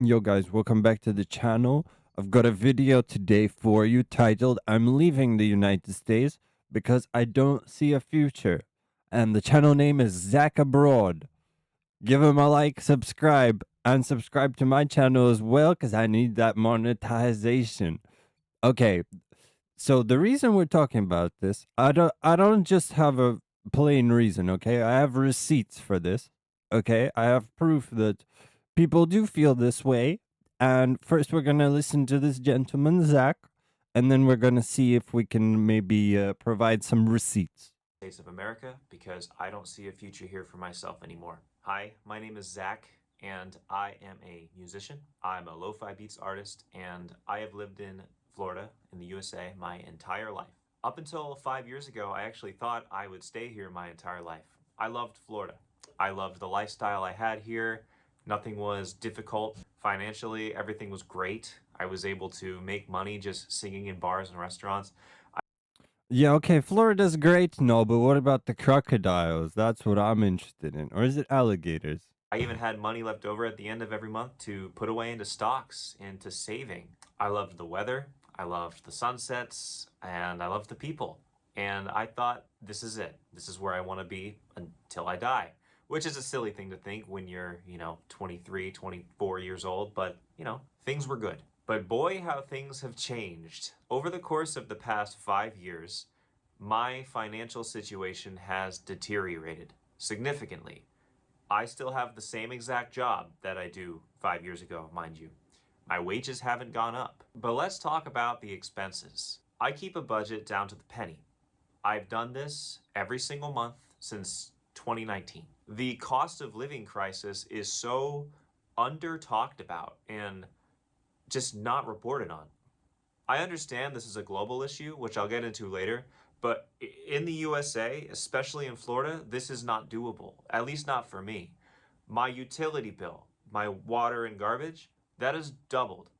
Yo guys, welcome back to the channel. I've got a video today for you titled I'm leaving the United States because I don't see a future. And the channel name is Zach Abroad. Give him a like, subscribe, and subscribe to my channel as well because I need that monetization. Okay, so the reason we're talking about this, I don't just have a plain reason, okay? I have receipts for this. Okay? I have proof that people do feel this way. And first we're going to listen to this gentleman, Zach, and then we're going to see if we can maybe provide some receipts. States of America because I don't see a future here for myself anymore. Hi, my name is Zach and I am a musician. I'm a lo-fi beats artist and I have lived in Florida in the USA my entire life. Up until 5 years ago, I actually thought I would stay here my entire life. I loved Florida. I loved the lifestyle I had here. Nothing was difficult. Financially, everything was great. I was able to make money just singing in bars and restaurants. Yeah, okay, Florida's great, no, but what about the crocodiles? That's what I'm interested in. Or is it alligators? I even had money left over at the end of every month to put away into stocks, into saving. I loved the weather, I loved the sunsets, and I loved the people. And I thought, this is it. This is where I want to be until I die. Which is a silly thing to think when you're, 23, 24 years old, but, things were good. But boy, how things have changed. Over the course of the past 5 years, my financial situation has deteriorated significantly. I still have the same exact job that I do 5 years ago, mind you. My wages haven't gone up. But let's talk about the expenses. I keep a budget down to the penny. I've done this every single month since 2019. The cost of living crisis is so under talked about and just not reported on. I understand this is a global issue, which I'll get into later, but in the USA, especially in Florida, this is not doable, at least not for me. My utility bill, my water and garbage, that has doubled.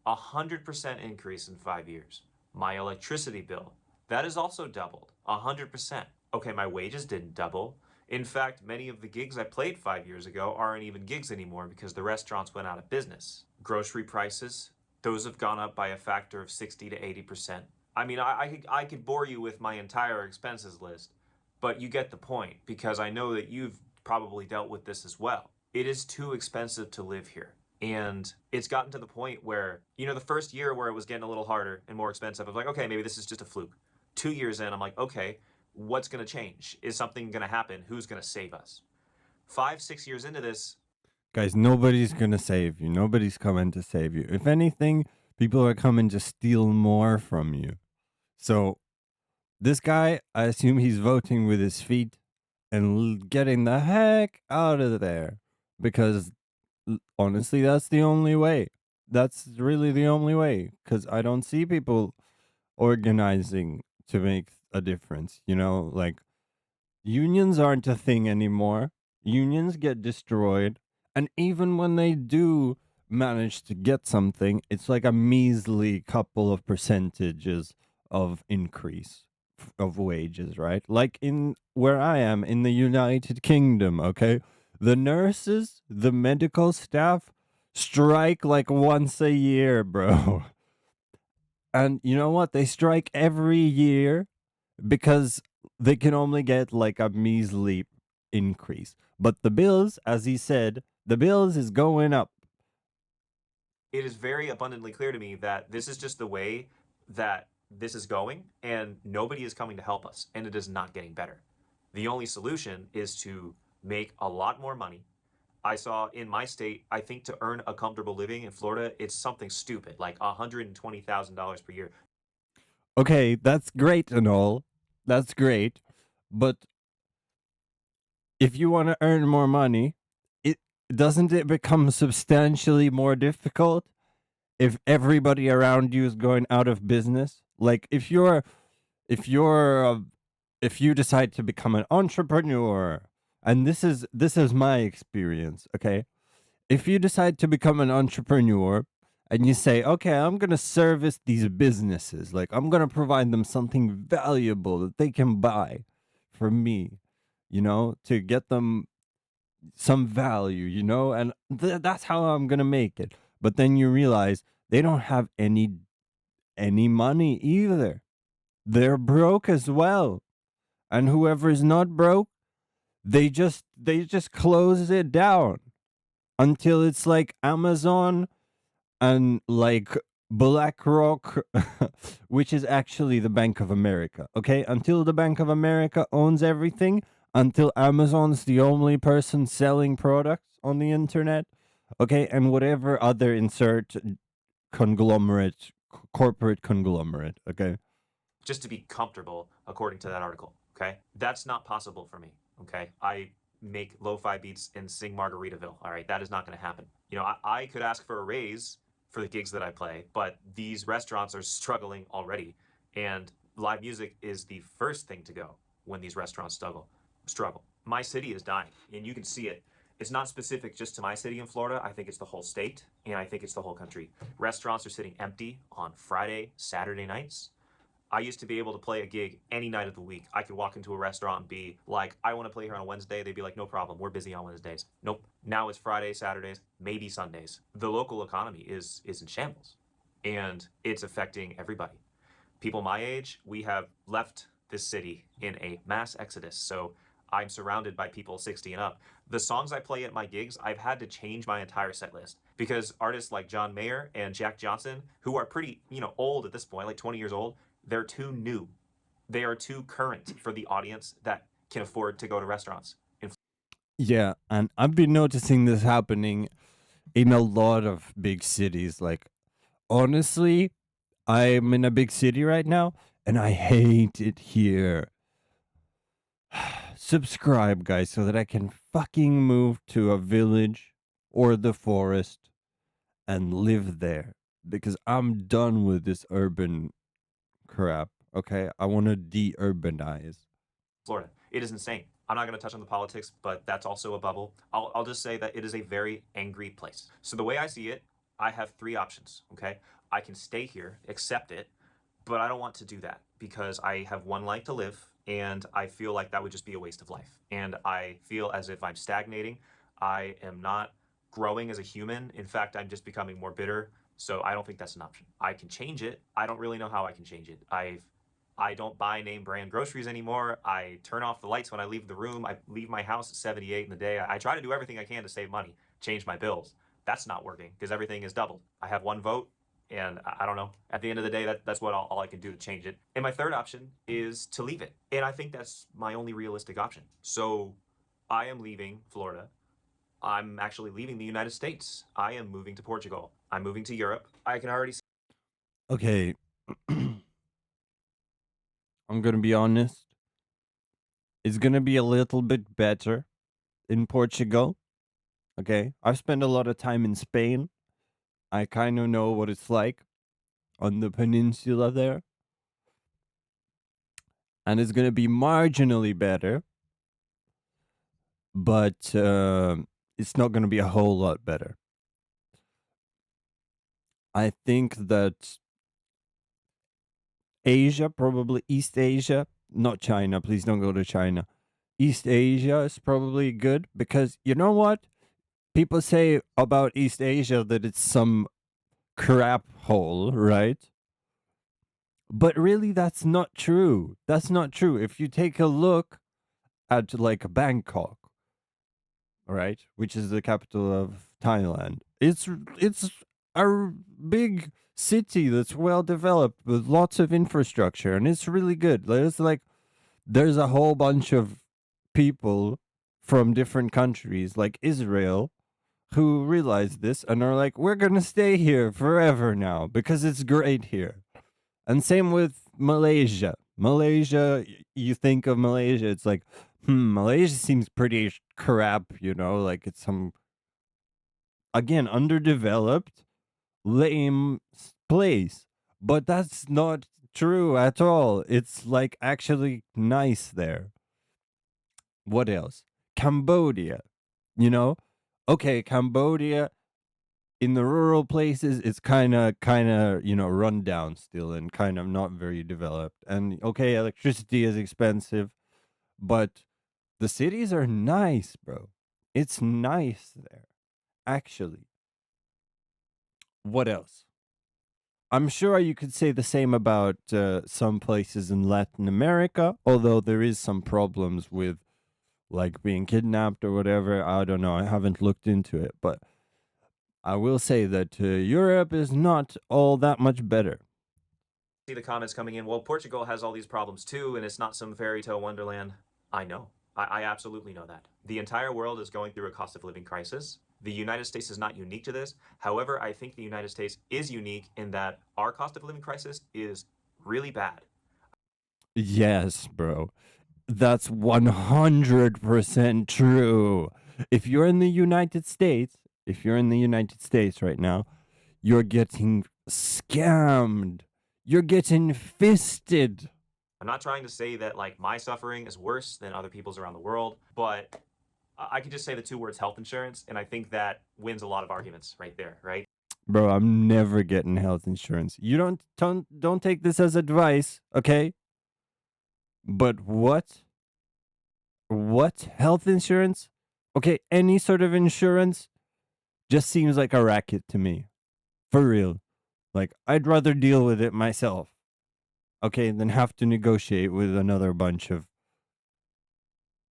100% increase in 5 years. My electricity bill, that has also doubled. 100%. Okay, my wages didn't double. In fact, many of the gigs I played 5 years ago aren't even gigs anymore because the restaurants went out of business. Grocery prices, those have gone up by a factor of 60 to 80%. I mean, I could bore you with my entire expenses list, but you get the point because I know that you've probably dealt with this as well. It is too expensive to live here. And it's gotten to the point where, the first year where it was getting a little harder and more expensive, I was like, okay, maybe this is just a fluke. 2 years in, I'm like, okay, what's going to change? Is something going to happen? Who's going to save us? 5, 6 years into this, Guys, nobody's gonna save you. Nobody's coming to save you. If anything, people are coming to steal more from you. So, this guy, I assume he's voting with his feet and getting the heck out of there because honestly, that's the only way. That's really the only way because I don't see people organizing to make a difference. Like unions aren't a thing anymore. Unions get destroyed. And even when they do manage to get something, it's like a measly couple of percentages of increase of wages, right? Like in where I am in the United Kingdom, okay? The nurses, the medical staff strike like once a year, bro. And you know what? They strike every year because they can only get like a measly increase. But the bills, as he said, the bills is going up. it is very abundantly clear to me that this is just the way that this is going, and nobody is coming to help us, and it is not getting better. The only solution is to make a lot more money. I saw in my state, I think to earn a comfortable living in Florida, it's something stupid, like $120,000 per year. Okay, that's great and all. That's great. But if you want to earn more money, it doesn't it become substantially more difficult if everybody around you is going out of business? Like if you're if you decide to become an entrepreneur, and this is my experience, okay? If you decide to become an entrepreneur and you say, okay, I'm going to service these businesses, like I'm going to provide them something valuable that they can buy for me, to get them some value, and that's how I'm gonna make it. But then you realize they don't have any money either. They're broke as well. And whoever is not broke, they just close it down until it's like Amazon and like BlackRock, which is actually the Bank of America. Okay, until the Bank of America owns everything, until Amazon's the only person selling products on the internet. Okay, and whatever other insert conglomerate, corporate conglomerate. Okay. just to be comfortable, according to that article. Okay, that's not possible for me. Okay, I make lo-fi beats and sing Margaritaville. All right, that is not going to happen. I could ask for a raise for the gigs that I play, but these restaurants are struggling already, and live music is the first thing to go when these restaurants struggle. My city is dying, and you can see it. It's not specific just to my city in Florida. I think it's the whole state, and I think it's the whole country. Restaurants are sitting empty on Friday, Saturday nights. I used to be able to play a gig any night of the week. I could walk into a restaurant and be like, I want to play here on a Wednesday. They'd be like, no problem. We're busy on Wednesdays. Nope. Now it's Fridays, Saturdays, maybe Sundays. The local economy is in shambles, and it's affecting everybody. People my age, we have left this city in a mass exodus. So I'm surrounded by people 60 and up. The songs I play at my gigs, I've had to change my entire set list because artists like John Mayer and Jack Johnson, who are pretty, old at this point, like 20 years old, they're too new. They are too current for the audience that can afford to go to restaurants. Yeah, and I've been noticing this happening in a lot of big cities. Like, honestly, I'm in a big city right now, and I hate it here. Subscribe, guys, so that I can fucking move to a village or the forest and live there. Because I'm done with this urban crap, okay? I want to de urbanize. Florida. It is insane. I'm not going to touch on the politics, but that's also a bubble. I'll just say that it is a very angry place. So the way I see it, I have three options. Okay, I can stay here, accept it, but I don't want to do that because I have one life to live, and I feel like that would just be a waste of life. And I feel as if I'm stagnating. I am not growing as a human. In fact, I'm just becoming more bitter. So I don't think that's an option. I can change it. I don't really know how I can change it. I don't buy name brand groceries anymore. I turn off the lights when I leave the room. I leave my house at 78 in the day. I try to do everything I can to save money, change my bills. That's not working because everything is doubled. I have one vote, and I don't know. At the end of the day, that's what all I can do to change it. And my third option is to leave it. And I think that's my only realistic option. So I am leaving Florida. I'm actually leaving the United States. I am moving to Portugal. I'm moving to Europe. I can already see. Okay. I'm going to be honest. It's going to be a little bit better in Portugal. Okay. I've spent a lot of time in Spain. I kind of know what it's like on the peninsula there. And it's going to be marginally better, but it's not going to be a whole lot better. I think that Asia, probably East Asia, not China, please don't go to China. East Asia is probably good because you know what? People say about East Asia that it's some crap hole, right? But really, that's not true. That's not true. If you take a look at like Bangkok, right, which is the capital of Thailand, it's a big city that's well developed with lots of infrastructure, and it's really good. There's a whole bunch of people from different countries, like Israel, who realize this and are like, we're gonna stay here forever now because it's great here. And same with Malaysia. Malaysia, you think of Malaysia, it's like, Malaysia seems pretty crap, like it's some, again, underdeveloped, lame place. But that's not true at all. It's like actually nice there. What else? Cambodia, you know? Okay, Cambodia in the rural places it's kind of run down still and kind of not very developed. And okay, electricity is expensive, but the cities are nice, bro. It's nice there, actually. What else? I'm sure you could say the same about some places in Latin America, although there is some problems with like being kidnapped or whatever. I don't know. I haven't looked into it, but I will say that Europe is not all that much better. See the comments coming in. Well, Portugal has all these problems too, and it's not some fairy tale wonderland. I know. I absolutely know that. The entire world is going through a cost of living crisis. The United States is not unique to this. However, I think the United States is unique in that our cost of living crisis is really bad. Yes, bro. That's 100% true. If you're in the United States, if you're in the United States right now, you're getting scammed. You're getting fisted. I'm not trying to say that like my suffering is worse than other people's around the world, but I could just say the two words health insurance, and I think that wins a lot of arguments right there, right? Bro, I'm never getting health insurance. You don't take this as advice, okay? But what? What health insurance? Okay, any sort of insurance just seems like a racket to me. For real. Like I'd rather deal with it myself, okay, than have to negotiate with another bunch of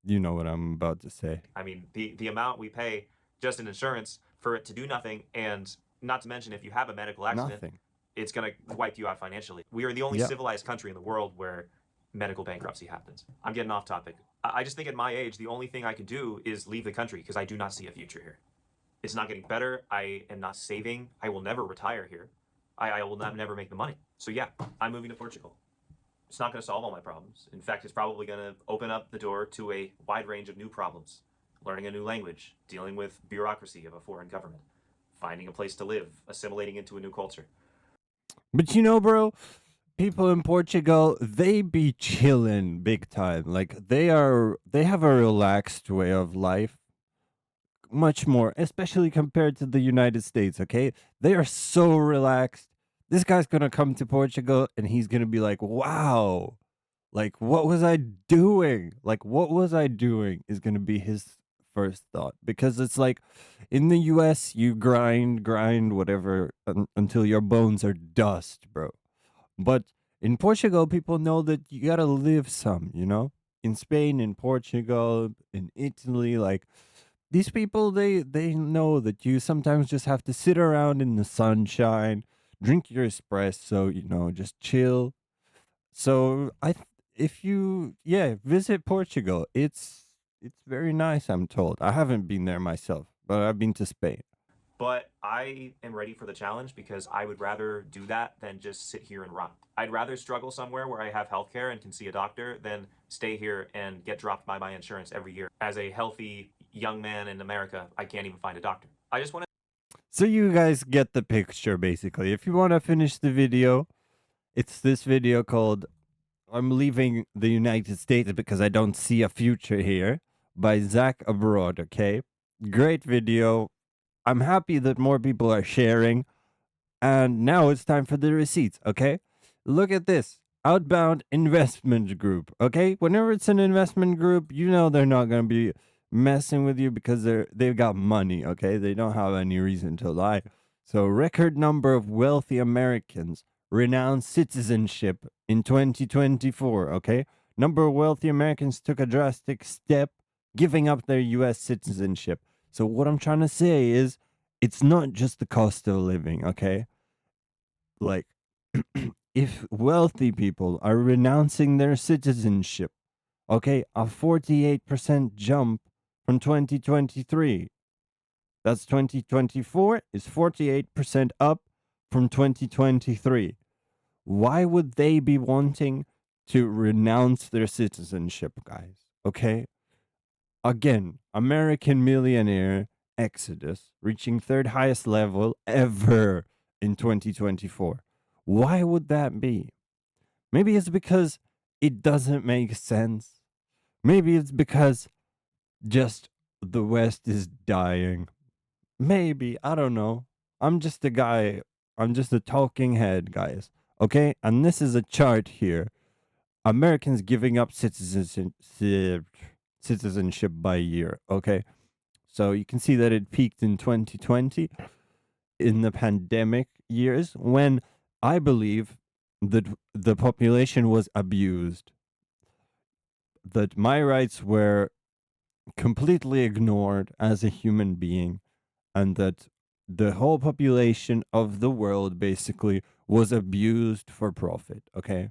you know what I'm about to say. I mean, the amount we pay just in insurance for it to do nothing, and not to mention if you have a medical accident, Nothing. it's going to wipe you out financially. We are the only Yeah. civilized country in the world where medical bankruptcy happens. I'm getting off topic. I just think at my age, the only thing I can do is leave the country because I do not see a future here. It's not getting better. I am not saving. I will never retire here. I will never make the money. So yeah, I'm moving to Portugal. It's not going to solve all my problems. In fact, it's probably going to open up the door to a wide range of new problems. Learning a new language, dealing with bureaucracy of a foreign government, finding a place to live, assimilating into a new culture. But you know, bro, people in Portugal, they be chilling big time. Like they have a relaxed way of life. Much more, especially compared to the United States, okay? They are so relaxed. This guy's gonna come to Portugal and he's gonna be like, wow, like, what was I doing? Like, what was I doing is gonna be his first thought. Because it's like in the US, you grind, whatever, until your bones are dust, bro. But in Portugal, people know that you gotta live some, you know? In Spain, in Portugal, in Italy, like these people they know that you sometimes just have to sit around in the sunshine, drink your espresso, you know, just chill. So if you visit Portugal, it's very nice, I'm told. I haven't been there myself, but I've been to Spain. But I am ready for the challenge because I would rather do that than just sit here and rot. I'd rather struggle somewhere where I have healthcare and can see a doctor than stay here and get dropped by my insurance every year. As a healthy young man in America, I can't even find a doctor. I just want So you guys get the picture basically. If you want to finish the video, it's this video called I'm leaving the United States because I don't see a future here by Zach Abroad, okay? Great video. I'm happy that more people are sharing. And now it's time for the receipts, okay? Look at this. Outbound Investment Group, okay? Whenever it's an investment group, you know they're not going to be messing with you because they've got money, okay? They don't have any reason to lie. So, record number of wealthy Americans renounce citizenship in 2024, okay? Number of wealthy Americans took a drastic step giving up their US citizenship. So, what I'm trying to say is it's not just the cost of living, okay? Like, if wealthy people are renouncing their citizenship, okay, a 48% jump from 2023. That's 2024 is 48% up from 2023. Why would they be wanting to renounce their citizenship, guys? Okay? Again, American millionaire exodus reaching third highest level ever in 2024. Why would that be? Maybe it's because it doesn't make sense. Maybe it's because just the West is dying. Maybe, I don't know. I'm just a guy. I'm just a talking head, guys. Okay? And this is a chart here. Americans giving up citizenship by year, okay? So you can see that it peaked in 2020 in the pandemic years when I believe that the population was abused, that my rights were completely ignored as a human being, and that the whole population of the world basically was abused for profit. Okay.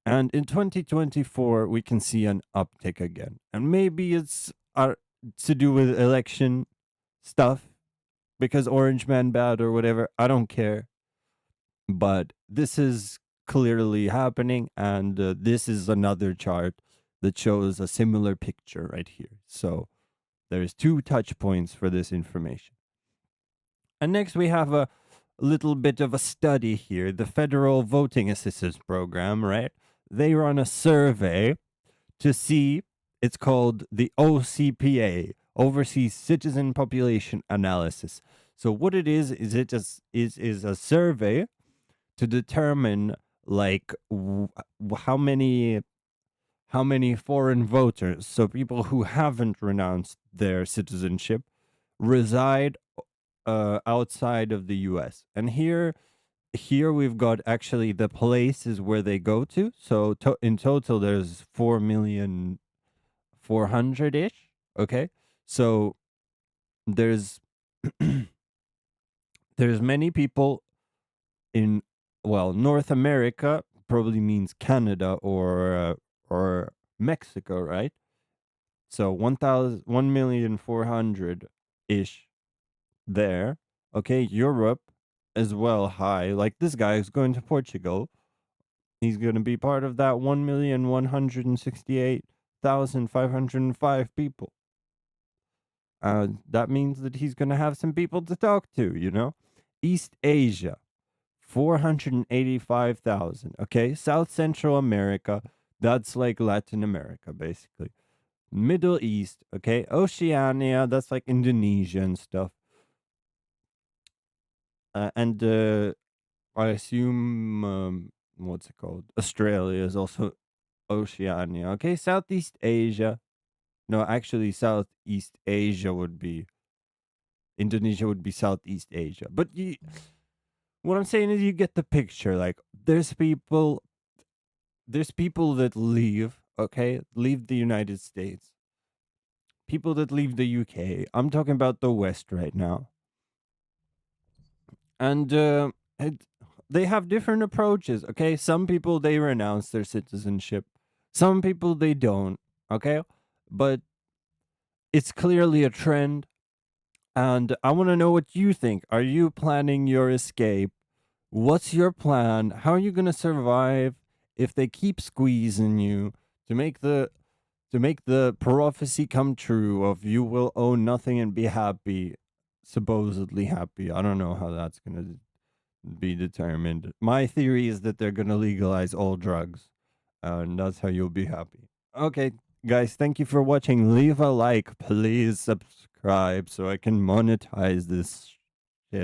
And in 2024, we can see an uptick again. And maybe it's to do with election stuff because Orange Man bad or whatever. I don't care. But this is clearly happening. And this is another chart that shows a similar picture right here. So there's two touch points for this information. And next, we have a little bit of a study here. The Federal Voting Assistance Program, right? They run a survey to see, it's called the OCPA, Overseas Citizen Population Analysis. So what it is it just is a survey to determine like how many foreign voters, so people who haven't renounced their citizenship, reside outside of the US. And here we've got actually the places where they go to. So in total there's 4,400,000 ish. Okay. So there's there's many people in, well, North America probably means Canada or Mexico, right? So 1,400,000 ish there. Okay, Europe as well high. Like this guy is going to Portugal. He's going to be part of that 1,168,505 people. That means that he's going to have some people to talk to, you know? East Asia, 485,000. Okay, South Central America, that's like Latin America, basically. Middle East, okay, Oceania, that's like Indonesia and stuff. And I assume what's it called? Australia is also Oceania. Okay, Southeast Asia. No, actually, Southeast Asia would be Indonesia would be Southeast Asia. But what I'm saying is, you get the picture. Like, there's people that leave. Okay, leave the United States. People that leave the UK. I'm talking about the West right now, and they have different approaches. Okay, some people they renounce their citizenship, some people they don't. Okay, but it's clearly a trend, and I want to know what you think. Are you planning your escape? What's your plan? How are you going to survive if they keep squeezing you to make the prophecy come true of you will own nothing and be happy, supposedly happy? I don't know how that's going to be determined. My theory is that they're going to legalize all drugs, and that's how you'll be happy. Okay, guys, thank you for watching. Leave a like, please subscribe so I can monetize this shit.